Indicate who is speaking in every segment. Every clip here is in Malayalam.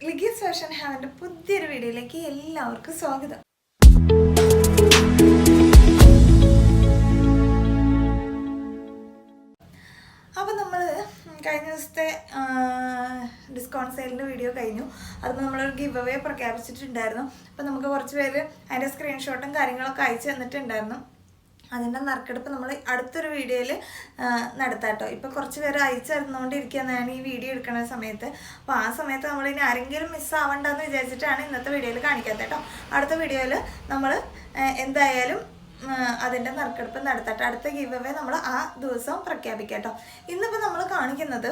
Speaker 1: ലിഗീസ് ഫാഷൻ ഹാവിൻ്റെ പുതിയൊരു വീഡിയോയിലേക്ക് എല്ലാവർക്കും സ്വാഗതം. അപ്പോൾ നമ്മൾ കഴിഞ്ഞ ദിവസത്തെ ഡിസ്കൗണ്ട് സെയിലിൻ്റെ വീഡിയോ കഴിഞ്ഞു. അതിന് നമ്മളൊരു ഗിവ് അവേ പ്രഖ്യാപിച്ചിട്ടുണ്ടായിരുന്നു. അപ്പോൾ നമുക്ക് കുറച്ച് പേര് അതിൻ്റെ സ്ക്രീൻഷോട്ടും കാര്യങ്ങളൊക്കെ അയച്ചു തന്നിട്ടുണ്ടായിരുന്നു. അതിൻ്റെ നറുക്കെടുപ്പ് നമ്മൾ അടുത്തൊരു വീഡിയോയിൽ നടത്താട്ടോ. ഇപ്പോൾ കുറച്ച് പേര് അയച്ചു തരുന്നതുകൊണ്ടിരിക്കുകയാണ് ഞാൻ ഈ വീഡിയോ എടുക്കുന്ന സമയത്ത്. അപ്പോൾ ആ സമയത്ത് നമ്മൾ ഇനി ആരെങ്കിലും മിസ്സാവണ്ടെന്ന് വിചാരിച്ചിട്ടാണ് ഇന്നത്തെ വീഡിയോയിൽ കാണിക്കാത്തത് കേട്ടോ. അടുത്ത വീഡിയോയിൽ നമ്മൾ എന്തായാലും അതിൻ്റെ നറുക്കെടുപ്പ് നടത്തട്ടെ. അടുത്ത ഗിവ് അവേ നമ്മൾ ആ ദിവസം പ്രഖ്യാപിക്കാം കേട്ടോ. ഇന്നിപ്പോൾ നമ്മൾ കാണിക്കുന്നത്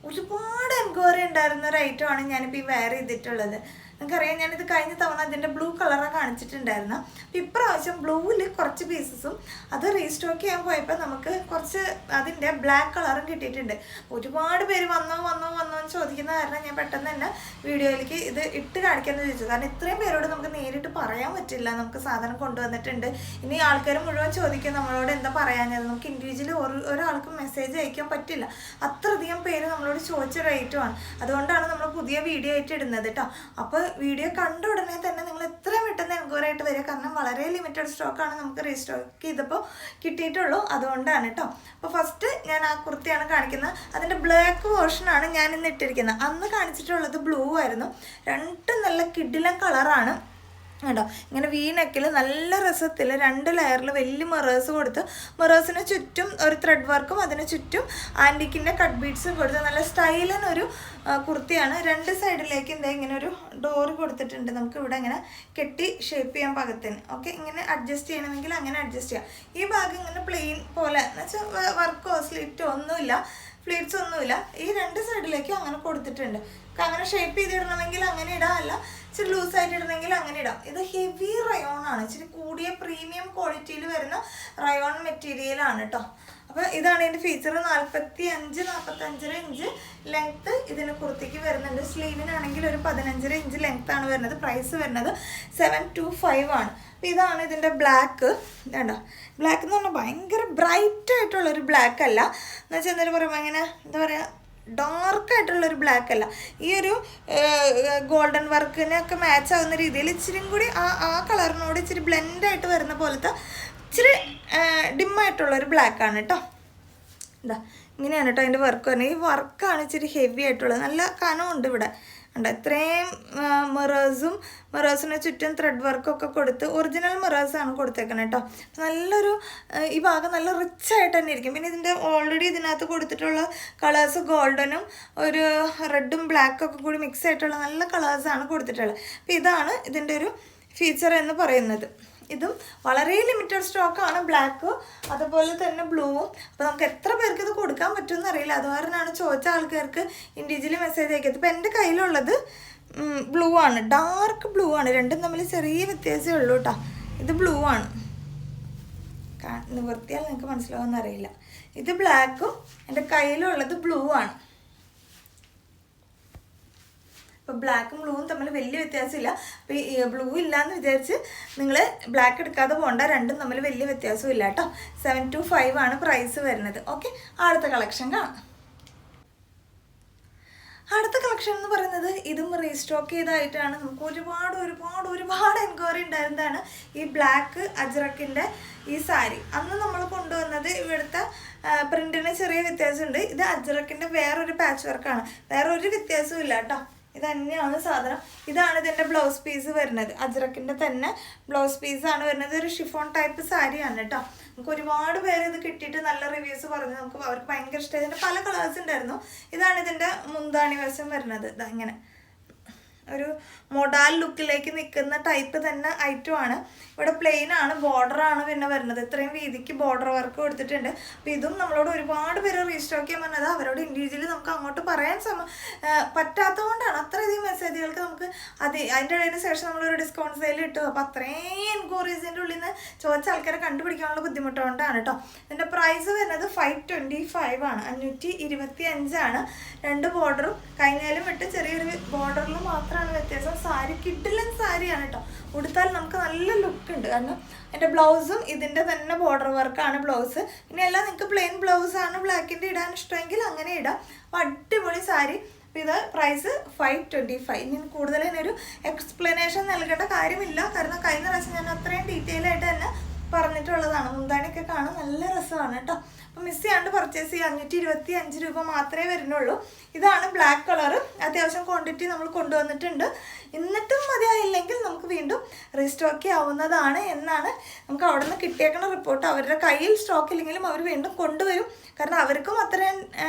Speaker 1: ഒരുപാട് എൻക്വയറി ഉണ്ടായിരുന്ന ഒരു ഐറ്റമാണ് ഞാനിപ്പോൾ ഈ വെയർ ചെയ്തിട്ടുള്ളത്. നിങ്ങൾക്കറിയാം, ഞാനിത് കഴിഞ്ഞ തവണ അതിൻ്റെ ബ്ലൂ കളറാണ് കാണിച്ചിട്ടുണ്ടായിരുന്നു. അപ്പോൾ ഇപ്രാവശ്യം ബ്ലൂവിൽ കുറച്ച് പീസസും അത് റീസ്റ്റോക്ക് ചെയ്യാൻ പോയപ്പോൾ നമുക്ക് കുറച്ച് അതിൻ്റെ ബ്ലാക്ക് കളറും കിട്ടിയിട്ടുണ്ട്. ഒരുപാട് പേര് വന്നോ എന്ന് ചോദിക്കുന്ന കാരണം ഞാൻ പെട്ടെന്ന് തന്നെ വീഡിയോയിലേക്ക് ഇത് ഇട്ട് കാണിക്കാമെന്ന് ചോദിച്ചു. കാരണം ഇത്രയും പേരോട് നമുക്ക് നേരിട്ട് പറയാൻ പറ്റില്ല. നമുക്ക് സാധനം കൊണ്ടുവന്നിട്ടുണ്ട്. ഇനി ആൾക്കാർ മുഴുവൻ ചോദിക്കും നമ്മളോട് എന്താ പറയാഞ്ഞത്. നമുക്ക് ഇൻഡിവിജ്വലി ഒരാൾക്കും മെസ്സേജ് അയക്കാൻ പറ്റില്ല. അത്രയധികം പേര് നമ്മളോട് ചോദിച്ചൊരു ഐറ്റമാണ്. അതുകൊണ്ടാണ് നമ്മൾ പുതിയ വീഡിയോ ആയിട്ട് ഇടുന്നത് കേട്ടോ. അപ്പോൾ വീഡിയോ കണ്ട ഉടനെ തന്നെ നിങ്ങൾ എത്രയും പെട്ടെന്ന് എൻക്വയറി ആയിട്ട് വരിക. കാരണം വളരെ ലിമിറ്റഡ് സ്റ്റോക്കാണ് നമുക്ക് റീസ്റ്റോക്ക് ചെയ്തപ്പോൾ കിട്ടിയിട്ടുള്ളൂ. അതുകൊണ്ടാണ് കേട്ടോ. അപ്പോൾ ഫസ്റ്റ് ഞാൻ ആ കുർത്തിയാണ് കാണിക്കുന്നത്. അതിൻ്റെ ബ്ലാക്ക് വേർഷനാണ് ഞാൻ ഇന്ന് ഇട്ടിരിക്കുന്നത്. അന്ന് കാണിച്ചിട്ടുള്ളത് ബ്ലൂ ആയിരുന്നു. രണ്ടും നല്ല കിടിലൻ കളറാണ് കേട്ടോ. ഇങ്ങനെ വി നെക്കിൽ നല്ല രസത്തിൽ 2 ലെയറിൽ വലിയ മിറേഴ്സ് കൊടുത്ത് മിറേഴ്സിന് ചുറ്റും ഒരു ത്രെഡ് വർക്കും അതിന് ചുറ്റും ആൻറ്റിക്കിൻ്റെ കട്ട് ബീഡ്സും കൊടുത്ത് നല്ല സ്റ്റൈലിനൊരു കുർത്തിയാണ്. 2 സൈഡിലേക്ക് എന്താ ഇങ്ങനെ ഒരു ഡോറ് കൊടുത്തിട്ടുണ്ട്. നമുക്ക് ഇവിടെ ഇങ്ങനെ കെട്ടി ഷേപ്പ് ചെയ്യാൻ പാകത്തിന്. ഓക്കെ, ഇങ്ങനെ അഡ്ജസ്റ്റ് ചെയ്യണമെങ്കിൽ അങ്ങനെ അഡ്ജസ്റ്റ് ചെയ്യാം. ഈ ഭാഗം ഇങ്ങനെ പ്ലെയിൻ പോലെ എന്ന് വെച്ചാൽ വർക്കോ സ്ലിറ്റോ ഒന്നുമില്ല, ഫ്ലീറ്റ്സ് ഒന്നുമില്ല. ഈ 2 സൈഡിലേക്കും അങ്ങനെ കൊടുത്തിട്ടുണ്ട്. അങ്ങനെ ഷേപ്പ് ചെയ്തിടണമെങ്കിൽ അങ്ങനെ ഇടാം, അല്ല ഇച്ചിരി ലൂസായിട്ട് ഇടണമെങ്കിൽ അങ്ങനെ ഇടാം. ഇത് ഹെവി റയോൺ ആണ്. ഇച്ചിരി കൂടിയ പ്രീമിയം ക്വാളിറ്റിയിൽ വരുന്ന റയോൺ മെറ്റീരിയലാണ് കേട്ടോ. അപ്പോൾ ഇതാണ് ഇതിൻ്റെ ഫീച്ചർ. 45-45 ഇഞ്ച് ലെങ്ത്ത് ഇതിന് കുർത്തിക്ക് വരുന്നുണ്ട്. സ്ലീവിനാണെങ്കിൽ ഒരു 15 ഇഞ്ച് ലെങ്ത്ത് ആണ് വരുന്നത്. പ്രൈസ് വരുന്നത് 725 ആണ്. അപ്പോൾ ഇതാണ് ഇതിൻ്റെ ബ്ലാക്ക്. ഇതാണ്ടോ, ബ്ലാക്ക് എന്ന് പറഞ്ഞാൽ ഭയങ്കര ബ്രൈറ്റ് ആയിട്ടുള്ളൊരു ബ്ലാക്ക് അല്ല. എന്ന് വെച്ചാൽ എന്തായാലും പറയുമ്പോൾ ഇങ്ങനെ എന്താ പറയുക, ഡാർക്കായിട്ടുള്ളൊരു ബ്ലാക്ക് അല്ല. ഈ ഒരു ഗോൾഡൻ വർക്കിനൊക്കെ മാച്ച് ആവുന്ന രീതിയിൽ ഇച്ചിരി കൂടി ആ കളറിനോട് ഇച്ചിരി ബ്ലെൻഡായിട്ട് വരുന്ന പോലത്തെ ഇച്ചിരി ഡിമ്മായിട്ടുള്ളൊരു ബ്ലാക്കാണ് കേട്ടോ. എന്താ ഇങ്ങനെയാണ് കേട്ടോ അതിൻ്റെ വർക്ക് പറഞ്ഞാൽ. ഈ വർക്കാണ് ഇച്ചിരി ഹെവി ആയിട്ടുള്ളത്. നല്ല കനമുണ്ട് ഇവിടെ ഉണ്ട്. ഇത്രയും മിറേഴ്സിന് ചുറ്റും ത്രെഡ് വർക്കൊക്കെ കൊടുത്ത് ഒറിജിനൽ മിറേഴ്സാണ് കൊടുത്തേക്കുന്നത് കേട്ടോ. നല്ലൊരു ഈ ഭാഗം നല്ല റിച്ച് ആയിട്ട് തന്നെ ഇരിക്കും. പിന്നെ ഇതിൻ്റെ ഓൾറെഡി ഇതിനകത്ത് കൊടുത്തിട്ടുള്ള കളേഴ്സ് ഗോൾഡനും ഒരു റെഡും ബ്ലാക്കൊക്കെ കൂടി മിക്സ് ആയിട്ടുള്ള നല്ല കളേഴ്സാണ് കൊടുത്തിട്ടുള്ളത്. അപ്പോൾ ഇതാണ് ഇതിൻ്റെ ഒരു ഫീച്ചർ എന്ന് പറയുന്നത്. ഇതും വളരെ ലിമിറ്റഡ് സ്റ്റോക്കാണ്, ബ്ലാക്ക് അതുപോലെ തന്നെ ബ്ലൂവും. അപ്പോൾ നമുക്ക് എത്ര പേർക്ക് ഇത് കൊടുക്കാൻ പറ്റുമെന്ന് അറിയില്ല. അതുകാരനാണ് ചോദിച്ച ആൾക്കാർക്ക് ഇൻഡിവിജ്വലി മെസ്സേജ് അയക്കുന്നത്. ഇപ്പോൾ എൻ്റെ കയ്യിലുള്ളത് ബ്ലൂ ആണ്, ഡാർക്ക് ബ്ലൂ ആണ്. രണ്ടും തമ്മിൽ ചെറിയ വ്യത്യാസമേ ഉള്ളൂ കേട്ടോ. ഇത് ബ്ലൂ ആണ്, നിവർത്തിയാൽ നിങ്ങൾക്ക് മനസ്സിലാവുമെന്ന് അറിയില്ല. ഇത് ബ്ലാക്കും എൻ്റെ കയ്യിലുള്ളത് ബ്ലൂ ആണ്. ഇപ്പോൾ ബ്ലാക്കും ബ്ലൂവും തമ്മിൽ വലിയ വ്യത്യാസമില്ല. അപ്പോൾ ഈ ബ്ലൂ ഇല്ലയെന്ന് വിചാരിച്ച് നിങ്ങൾ ബ്ലാക്ക് എടുക്കാതെ പോകണ്ട. രണ്ടും തമ്മിൽ വലിയ വ്യത്യാസവും ഇല്ല കേട്ടോ. 725 ആണ് പ്രൈസ് വരുന്നത്. ഓക്കെ, അടുത്ത കളക്ഷൻ കാണാം. അടുത്ത കളക്ഷൻ എന്ന് പറയുന്നത് ഇതും റീസ്റ്റോക്ക് ചെയ്തതായിട്ടാണ്. നമുക്ക് ഒരുപാട് എൻക്വയറി ഉണ്ടായിരുന്നതാണ് ഈ ബ്ലാക്ക് അജ്രക്കിൻ്റെ ഈ സാരി. അന്ന് നമ്മൾ കൊണ്ടുവന്നത് ഇവിടുത്തെ പ്രിൻറ്റിന് ചെറിയ വ്യത്യാസമുണ്ട്. ഇത് അജ്രക്കിൻ്റെ വേറൊരു പാച്ച് വർക്കാണ്. വേറെ ഒരു വ്യത്യാസവും ഇല്ല കേട്ടോ. ഇത് തന്നെയാണ് സാധനം. ഇതാണ് ഇതിൻ്റെ ബ്ലൗസ് പീസ് വരുന്നത്. അജ്രക്കിൻ്റെ തന്നെ ബ്ലൗസ് പീസാണ് വരുന്നത്. ഒരു ഷിഫോൺ ടൈപ്പ് സാരിയാണ് കേട്ടോ. നമുക്ക് ഒരുപാട് പേര് ഇത് കിട്ടിയിട്ട് നല്ല റിവ്യൂസ് പറഞ്ഞു. അവർക്ക് ഭയങ്കര ഇഷ്ടമായി. ഇതിൻ്റെ പല കളേഴ്സ് ഉണ്ടായിരുന്നു. ഇതാണ് ഇതിൻ്റെ മുന്താണി വശം വരുന്നത്. ഇതാ ഇങ്ങനെ ഒരു മൊഡാൽ ലുക്കിലേക്ക് നിൽക്കുന്ന ടൈപ്പ് തന്നെ ഐറ്റമാണ്. ഇവിടെ പ്ലെയിൻ ആണ്, ബോർഡറാണ് പിന്നെ വരുന്നത്. ഇത്രയും വീതിക്ക് ബോർഡർ വർക്ക് കൊടുത്തിട്ടുണ്ട്. അപ്പോൾ ഇതും നമ്മളോട് ഒരുപാട് പേര് റീസ്റ്റോക്ക് ചെയ്യാൻ പറഞ്ഞത്. അവരോട് ഇൻഡിവിജ്വലി നമുക്ക് അങ്ങോട്ട് പറയാൻ പറ്റാത്തതുകൊണ്ടാണ്. അത്രയധികം മെസ്സേജുകൾക്ക് നമുക്ക് അതിൻ്റെ ഇടയിൽ ശേഷം നമ്മളൊരു ഡിസ്കൗണ്ട് സെയിൽ ഇട്ടു. അപ്പോൾ അത്രയും എൻക്വയറീസിൻ്റെ ഉള്ളിൽ നിന്ന് ചോദിച്ച ആൾക്കാരെ കണ്ടുപിടിക്കാനുള്ള ബുദ്ധിമുട്ടുകൊണ്ടാണ് കേട്ടോ. ഇതിൻ്റെ പ്രൈസ് വരുന്നത് 525 ആണ്, 525 ആണ്. 2 ബോർഡറും കഴിഞ്ഞാലും വിട്ട് ചെറിയൊരു ബോർഡറിൽ മാത്രമാണ് വ്യത്യാസം. സാരി കിഡിലൻ സാരിയാണ് കേട്ടോ. ഉടുത്താൽ നമുക്ക് നല്ല ലുക്ക് ഉണ്ട്. കാരണം എൻ്റെ ബ്ലൗസും ഇതിൻ്റെ തന്നെ ബോർഡർ വർക്കാണ് ബ്ലൗസ്. ഇനി എല്ലാം നിങ്ങൾക്ക് പ്ലെയിൻ ബ്ലൗസാണ് ബ്ലാക്കിൻ്റെ ഇടാൻ ഇഷ്ടമെങ്കിൽ അങ്ങനെ ഇടാം. അപ്പോൾ അടിപൊളി സാരി. അപ്പോൾ ഇത് പ്രൈസ് 525. ഇനി കൂടുതൽ ഇതിനൊരു എക്സ്പ്ലനേഷൻ നൽകേണ്ട കാര്യമില്ല, കാരണം കഴിഞ്ഞ പ്രാവശ്യം ഞാൻ അത്രയും ഡീറ്റെയിൽ ആയിട്ട് തന്നെ പറഞ്ഞിട്ടുള്ളതാണ്. മുന്താണിയൊക്കെ കാണാൻ നല്ല രസമാണ് കേട്ടോ. അപ്പോൾ മിസ് ചെയ്യാണ്ട് പർച്ചേസ് ചെയ്യുക. 525 രൂപ മാത്രമേ വരുന്നുള്ളൂ. ഇതാണ് ബ്ലാക്ക് കളർ. അത്യാവശ്യം ക്വാണ്ടിറ്റി നമ്മൾ കൊണ്ടുവന്നിട്ടുണ്ട്. എന്നിട്ടും മതിയായില്ലെങ്കിൽ നമുക്ക് വീണ്ടും റീസ്റ്റോക്ക് ചെയ്യാവുന്നതാണ് എന്നാണ് നമുക്ക് അവിടെ നിന്ന് കിട്ടിയേക്കുന്ന റിപ്പോർട്ട്. അവരുടെ കയ്യിൽ സ്റ്റോക്ക് ഇല്ലെങ്കിലും അവർ വീണ്ടും കൊണ്ടുവരും, കാരണം അവർക്കും അത്രയും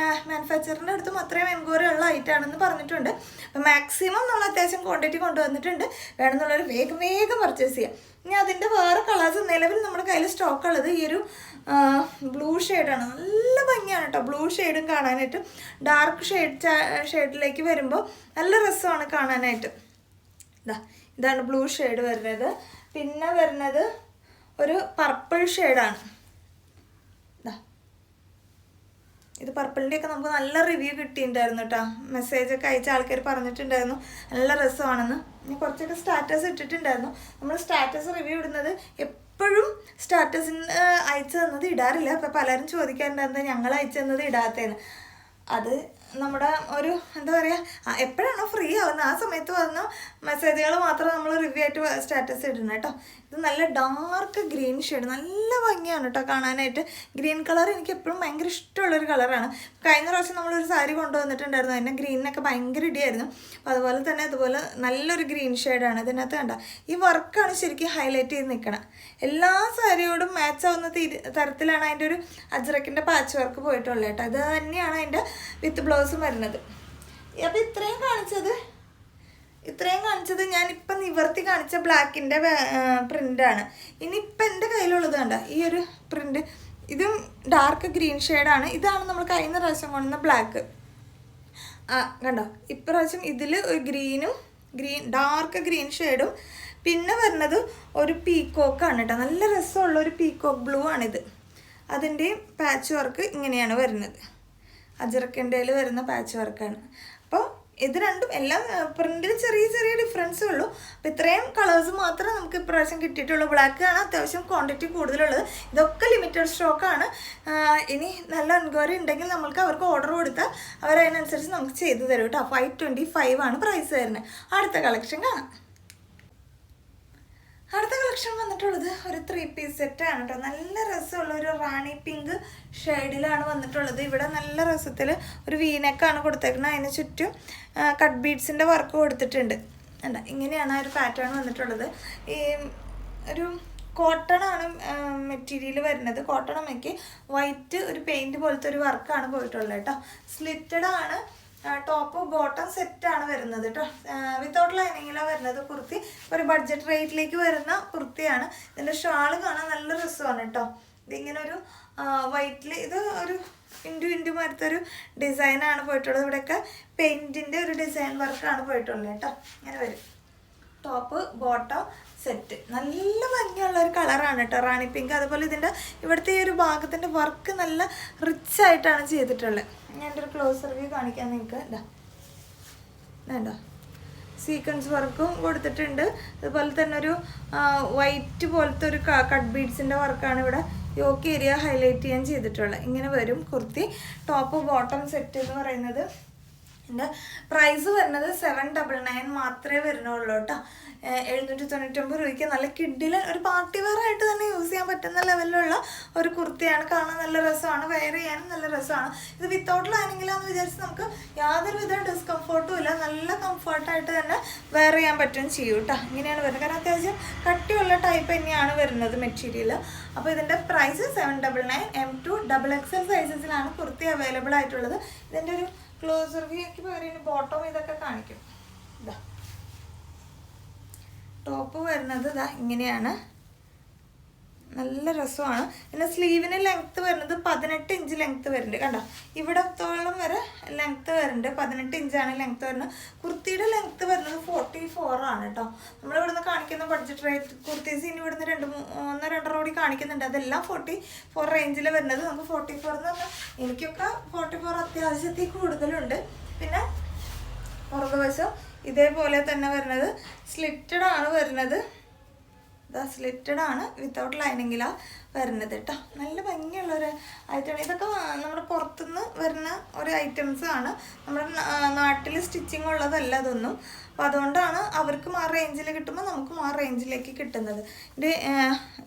Speaker 1: മാനുഫാക്ചറിൻ്റെ അടുത്തും അത്രയും എൻക്വയറി ഉള്ള ഐറ്റമാണെന്ന് പറഞ്ഞിട്ടുണ്ട്. അപ്പോൾ മാക്സിമം നമ്മൾ അത്യാവശ്യം ക്വാണ്ടിറ്റി കൊണ്ടുവന്നിട്ടുണ്ട്. വേണമെന്നുള്ളവർ വേഗം വേഗം പർച്ചേസ് ചെയ്യാം. ഇനി അതിൻ്റെ വേറെ കളേഴ്സ് നിലവിൽ നമ്മുടെ കയ്യിൽ സ്റ്റോക്ക് ഉള്ളത് ഈ ഒരു ബ്ലൂ ഷെയ്ഡാണ്. നല്ല ഭംഗിയാണ് കേട്ടോ ബ്ലൂ ഷെയ്ഡും കാണാനായിട്ട്. ഡാർക്ക് ഷെയ്ഡിലേക്ക് വരുമ്പോൾ നല്ല രസമാണ് കാണാനായിട്ട്. ഇതാണ് ബ്ലൂ ഷെയ്ഡ് വരുന്നത്. പിന്നെ വരുന്നത് ഒരു പർപ്പിൾ ഷെയ്ഡാണ്. ഇത് പർപ്പിളിൻ്റെയൊക്കെ നമുക്ക് നല്ല റിവ്യൂ കിട്ടിയിട്ടുണ്ടായിരുന്നു കേട്ടോ. മെസ്സേജൊക്കെ അയച്ച ആൾക്കാർ പറഞ്ഞിട്ടുണ്ടായിരുന്നു നല്ല രസമാണെന്ന്. ഇനി കുറച്ചൊക്കെ സ്റ്റാറ്റസ് ഇട്ടിട്ടുണ്ടായിരുന്നു. നമ്മൾ സ്റ്റാറ്റസ് റിവ്യൂ ഇടുന്നത് എപ്പോഴും സ്റ്റാറ്റസിന് അയച്ചു തന്നത് ഇടാറില്ല. അപ്പോൾ പലരും ചോദിക്കാറുണ്ടായിരുന്നു ഞങ്ങൾ അയച്ചു തന്നത് ഇടാത്തതെന്ന്. അത് നമ്മുടെ ഒരു എന്താ പറയുക, എപ്പോഴാണോ ഫ്രീ ആവുന്നത് ആ സമയത്ത് വന്ന മെസ്സേജുകൾ മാത്രം നമ്മൾ റിവ്യൂ ആയിട്ട് സ്റ്റാറ്റസ് ഇടണം കേട്ടോ. ഇത് നല്ല ഡാർക്ക് ഗ്രീൻ ഷെയ്ഡ്, നല്ല ഭംഗിയാണ് കേട്ടോ കാണാനായിട്ട്. ഗ്രീൻ കളർ എനിക്ക് എപ്പോഴും ഭയങ്കര ഇഷ്ടമുള്ളൊരു കളറാണ്. കഴിഞ്ഞ പ്രാവശ്യം നമ്മളൊരു സാരി കൊണ്ടുവന്നിട്ടുണ്ടായിരുന്നു, അതിൻ്റെ ഗ്രീനിനൊക്കെ ഭയങ്കര ഇടിയായിരുന്നു. അപ്പോൾ അതുപോലെ തന്നെ അതുപോലെ നല്ലൊരു ഗ്രീൻ ഷെയ്ഡാണ്. ഇതിനകത്ത് കണ്ട ഈ വർക്കാണ് ശരിക്കും ഹൈലൈറ്റ് ചെയ്ത് നിൽക്കണം. എല്ലാ സാരിയോടും മാച്ച് ആവുന്ന തരത്തിലാണ് അതിൻ്റെ ഒരു അജ്രക്കിൻ്റെ പാച്ച് വർക്ക് പോയിട്ടുള്ളത് കേട്ടോ. ഇത് തന്നെയാണ് അതിൻ്റെ വിത്ത് ബ്ലൗസും വരുന്നത്. അപ്പോൾ ഇത്രയും കാണിച്ചത് ഞാനിപ്പം നിവർത്തി കാണിച്ച ബ്ലാക്കിൻ്റെ പ്രിൻ്റാണ്. ഇനിയിപ്പം എൻ്റെ കയ്യിലുള്ളത് കണ്ട ഈ ഒരു പ്രിൻ്റ്, ഇതും ഡാർക്ക് ഗ്രീൻ ഷെയ്ഡാണ്. ഇതാണ് നമ്മൾ കഴിഞ്ഞ പ്രാവശ്യം കൊണ്ടുവന്ന ബ്ലാക്ക്. കണ്ടോ ഇപ്രാവശ്യം ഇതിൽ ഒരു ഡാർക്ക് ഗ്രീൻ ഷെയ്ഡും പിന്നെ വരുന്നത് ഒരു പീക്കോക്കാണ് കേട്ടോ. നല്ല രസമുള്ള ഒരു പീക്കോക്ക് ബ്ലൂ ആണിത്. അതിൻ്റെയും പാച്ച് വർക്ക് ഇങ്ങനെയാണ് വരുന്നത്. അജറക്കൻ്റെയിൽ വരുന്ന പാച്ച് വർക്കാണ്. അപ്പോൾ ഇത് രണ്ടും എല്ലാം പ്രിൻറ്റിൽ ചെറിയ ചെറിയ ഡിഫറൻസേ ഉള്ളൂ. അപ്പോൾ ഇത്രയും കളേഴ്സ് മാത്രമേ നമുക്ക് ഇപ്രാവശ്യം കിട്ടിയിട്ടുള്ളൂ. ബ്ലാക്കാണ് അത്യാവശ്യം ക്വാണ്ടിറ്റി കൂടുതലുള്ളത്. ഇതൊക്കെ ലിമിറ്റഡ് സ്റ്റോക്കാണ്. ഇനി നല്ല എൻക്വയറി ഉണ്ടെങ്കിൽ നമ്മൾക്ക് അവർക്ക് ഓർഡർ കൊടുത്താൽ അവരതിനനുസരിച്ച് നമുക്ക് ചെയ്തു തരും കേട്ടോ. 525 ആണ് പ്രൈസ് വരുന്നത്. അടുത്ത കളക്ഷൻ കാണാം. അടുത്ത കളക്ഷൻ വന്നിട്ടുള്ളത് ഒരു 3 പീസ് സെറ്റാണ് കേട്ടോ. നല്ല രസമുള്ള ഒരു റാണി പിങ്ക് ഷെയ്ഡിലാണ് വന്നിട്ടുള്ളത്. ഇവിടെ നല്ല രസത്തിൽ ഒരു വീനക്കാണ് കൊടുത്തേക്കുന്നത്. അതിന് ചുറ്റും കട്ട് ബീഡ്സിൻ്റെ വർക്ക് കൊടുത്തിട്ടുണ്ട്. എന്താ ഇങ്ങനെയാണ് ആ ഒരു പാറ്റേൺ വന്നിട്ടുള്ളത്. ഈ ഒരു കോട്ടൺ ആണ് മെറ്റീരിയൽ വരുന്നത്. കോട്ടൺ അമ്മയ്ക്ക് വൈറ്റ് ഒരു പെയിൻറ് പോലത്തെ ഒരു വർക്കാണ് പോയിട്ടുള്ളത് കേട്ടോ. സ്ലിറ്റഡ് ആണ്. ടോപ്പ് ബോട്ടം സെറ്റാണ് വരുന്നത് കേട്ടോ. വിത്തൗട്ട് ലൈനിങ്ങിലാണ് വരുന്നത് കുർത്തി. ഒരു ബഡ്ജറ്റ് റേറ്റിലേക്ക് വരുന്ന കുർത്തിയാണ്. ഇതിൻ്റെ ഷാള് കാണാൻ നല്ല രസമാണ് കേട്ടോ. ഇതിങ്ങനെ ഒരു വൈറ്റിൽ ഇത് ഒരു ഇൻഡു മാരത്തൊരു ഡിസൈനാണ് പോയിട്ടുള്ളത്. ഇവിടെയൊക്കെ പെയിൻറ്റിൻ്റെ ഒരു ഡിസൈൻ വർക്കാണ് പോയിട്ടുള്ളത് കേട്ടോ. ഇങ്ങനെ വരും ടോപ്പ് ബോട്ടം സെറ്റ്. നല്ല ഭംഗിയുള്ള ഒരു കളറാണ് കേട്ടോ റാണി പിങ്ക്. അതുപോലെ ഇതിൻ്റെ ഇവിടുത്തെ ഈ ഒരു ഭാഗത്തിൻ്റെ വർക്ക് നല്ല റിച്ച് ആയിട്ടാണ് ചെയ്തിട്ടുള്ളത്. ഞാൻ ഒരു ക്ലോസ് റിവ്യൂ കാണിക്കാൻ നിങ്ങൾക്ക്. വേണ്ടോ സീക്വൻസ് വർക്കും കൊടുത്തിട്ടുണ്ട്. അതുപോലെ തന്നെ ഒരു വൈറ്റ് പോലത്തെ ഒരു കട്ട് ബീഡ്സിൻ്റെ വർക്കാണ് ഇവിടെ യോക്ക് ഏരിയ ഹൈലൈറ്റ് ചെയ്യാൻ ചെയ്തിട്ടുള്ളത്. ഇങ്ങനെ വരും കുർത്തി. ടോപ്പ് ബോട്ടം സെറ്റ് എന്ന് പറയുന്നത്. ഇതിൻ്റെ പ്രൈസ് വരുന്നത് 799 മാത്രമേ വരുന്നുള്ളൂ കേട്ടോ. 799 രൂപയ്ക്ക് നല്ല കിഡിൽ ഒരു പാർട്ടി വെയർ ആയിട്ട് തന്നെ യൂസ് ചെയ്യാൻ പറ്റുന്ന ലെവലിലുള്ള ഒരു കുർത്തിയാണ്. കാണാൻ നല്ല രസമാണ്, വെയർ ചെയ്യാനും നല്ല രസമാണ്. ഇത് വിത്തൗട്ട് ലൈനിങ്ങിലാന്ന് വിചാരിച്ച് നമുക്ക് യാതൊരുവിധ ഡിസ്കംഫോർട്ടും ഇല്ല. നല്ല കംഫർട്ടായിട്ട് തന്നെ വെയർ ചെയ്യാൻ പറ്റും ചെയ്യും കേട്ടോ. ഇങ്ങനെയാണ് വരുന്നത്. കാരണം അത്യാവശ്യം കട്ടിയുള്ള ടൈപ്പ് തന്നെയാണ് വരുന്നത് മെറ്റീരിയൽ. അപ്പോൾ ഇതിൻ്റെ പ്രൈസ് 799. M2 XXL സൈസസിലാണ് കുർത്തി അവൈലബിൾ ആയിട്ടുള്ളത്. ഇതിൻ്റെ ഒരു ക്ലോസ് റിവ്യൂ ഒക്കെ പറയുന്നത് ബോട്ടം ഇതൊക്കെ കാണിക്കും. ഇതാ ടോപ്പ് വരുന്നത് ഇതാ ഇങ്ങനെയാണ്. നല്ല രസമാണ്. പിന്നെ സ്ലീവിന് ലെങ്ത്ത് വരുന്നത് 18 ഇഞ്ച് ലെങ്ത്ത് വരുന്നുണ്ട്. കണ്ടോ ഇവിടത്തോളം വരെ ലെങ്ത്ത് വരുന്നുണ്ട്. 18 ഇഞ്ചാണ് ലെങ്ത്ത് വരുന്നത്. കുർത്തിയുടെ ലെങ്ത്ത് വരുന്നത് 44 ആണ് കേട്ടോ. നമ്മളിവിടുന്ന് കാണിക്കുന്ന ബഡ്ജറ്റ് റേറ്റ് കുർത്തീസ് ഇനി ഇവിടുന്ന് 1-2 കൂടി കാണിക്കുന്നുണ്ട്. അതെല്ലാം 44 റേഞ്ചിൽ വരുന്നത്. നമുക്ക് 44 എന്ന് പറഞ്ഞാൽ എനിക്കൊക്കെ 44 അത്യാവശ്യത്തിൽ കൂടുതലുണ്ട്. പിന്നെ പുറകുവശം ഇതേപോലെ തന്നെ വരുന്നത് സ്ലിറ്റഡ് ആണ് വരുന്നത്. ഇതാ സ്ലിറ്റഡ് ആണ്, വിത്തൗട്ട് ലൈനിങ്ങിലാണ് വരുന്നത് കേട്ടോ. നല്ല ഭംഗിയുള്ളൊരു ഐറ്റമാണ്. ഇതൊക്കെ നമ്മുടെ പുറത്തുനിന്ന് വരുന്ന ഒരു ഐറ്റംസ് ആണ്, നമ്മുടെ നാട്ടിൽ സ്റ്റിച്ചിങ് ഉള്ളതല്ല അതൊന്നും. അപ്പോൾ അതുകൊണ്ടാണ് അവർക്കും ആ റേഞ്ചിൽ കിട്ടുമ്പോൾ നമുക്കും ആ റേഞ്ചിലേക്ക് കിട്ടുന്നത്.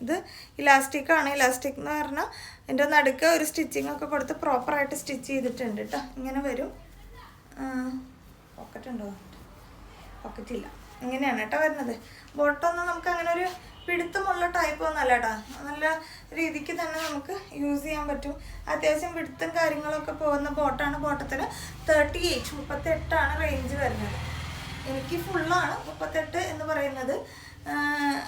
Speaker 1: ഇത് ഇലാസ്റ്റിക്കാണ്. ഇലാസ്റ്റിക് എന്ന് പറഞ്ഞാൽ എൻ്റെ നടുക്ക് ഒരു സ്റ്റിച്ചിങ് ഒക്കെ കൊടുത്ത് പ്രോപ്പറായിട്ട് സ്റ്റിച്ച് ചെയ്തിട്ടുണ്ട് കേട്ടോ. ഇങ്ങനെ വരും. പോക്കറ്റ് ഉണ്ടോ? പോക്കറ്റില്ല. ഇങ്ങനെയാണ് കേട്ടോ വരുന്നത്. ബോട്ടമൊന്നും നമുക്ക് അങ്ങനെ ഒരു പിടുത്തമുള്ള ടൈപ്പ് ഒന്നല്ല കേട്ടോ. നല്ല രീതിക്ക് തന്നെ നമുക്ക് യൂസ് ചെയ്യാൻ പറ്റും. അത്യാവശ്യം പിടുത്തം കാര്യങ്ങളൊക്കെ പോകുന്ന ബോട്ടാണ്. ബോട്ടത്തിന് 38 റേഞ്ച് വരുന്നത്. എനിക്ക് ഫുള്ളാണ് 38 എന്ന് പറയുന്നത്.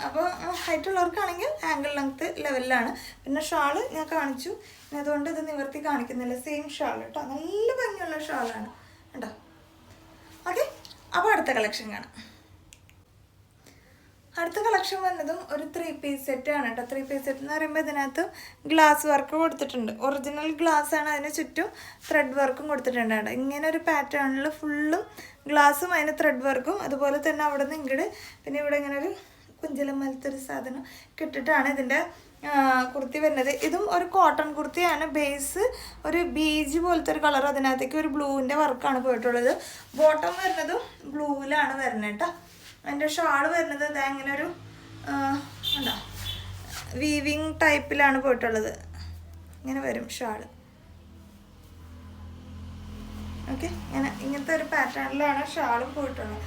Speaker 1: അപ്പോൾ ഹൈറ്റ് ഉള്ളവർക്കാണെങ്കിൽ ആംഗിൾ ലെങ്ത്ത് ലെവലിലാണ്. പിന്നെ ഷാള് ഞാൻ കാണിച്ചു, അതുകൊണ്ട് ഇത് നിവർത്തി കാണിക്കുന്നില്ല. സെയിം ഷാൾ കേട്ടോ. നല്ല ഭംഗിയുള്ള ഷാളാണ് കേട്ടോ. ഓക്കെ, അപ്പോൾ അടുത്ത കളക്ഷൻ കാണാം. അടുത്ത കളക്ഷൻ വന്നതും ഒരു 3 പീസ് സെറ്റ് ആണ് കേട്ടോ. 3 പീസ് സെറ്റ് എന്ന് പറയുമ്പോൾ ഇതിനകത്ത് ഗ്ലാസ് വർക്ക് കൊടുത്തിട്ടുണ്ട്. ഒറിജിനൽ ഗ്ലാസ് ആണ്, അതിന് ചുറ്റും ത്രെഡ് വർക്കും കൊടുത്തിട്ടുണ്ട് കേട്ടോ. ഇങ്ങനെ ഒരു പാറ്റേണിൽ ഫുള്ളും ഗ്ലാസും അതിന് ത്രെഡ് വർക്കും, അതുപോലെ തന്നെ അവിടെ നിന്ന് ഇങ്ങോട്ട് പിന്നെ ഇവിടെ ഇങ്ങനെ ഒരു കുഞ്ചലം പോലത്തൊരു സാധനം കിട്ടിയിട്ടാണ് ഇതിൻ്റെ കുർത്തി വരുന്നത്. ഇതും ഒരു കോട്ടൺ കുർത്തിയാണ്. ബേസ് ഒരു ബീജ് പോലത്തെ ഒരു കളർ, അതിനകത്തേക്ക് ഒരു ബ്ലൂവിൻ്റെ വർക്കാണ് പോയിട്ടുള്ളത്. ബോട്ടം വരുന്നതും ബ്ലൂവിലാണ് വരുന്നത് കേട്ടോ. അതിൻ്റെ ഷാള് വരുന്നത് ഇതാ ഇങ്ങനെ ഒരു എന്താ വീവിങ് ടൈപ്പിലാണ് പോയിട്ടുള്ളത്. ഇങ്ങനെ വരും ഷാള്. ഓക്കെ, ഇങ്ങനത്തെ ഒരു പാറ്റേണിലാണ് ഷാളും പോയിട്ടുള്ളത്.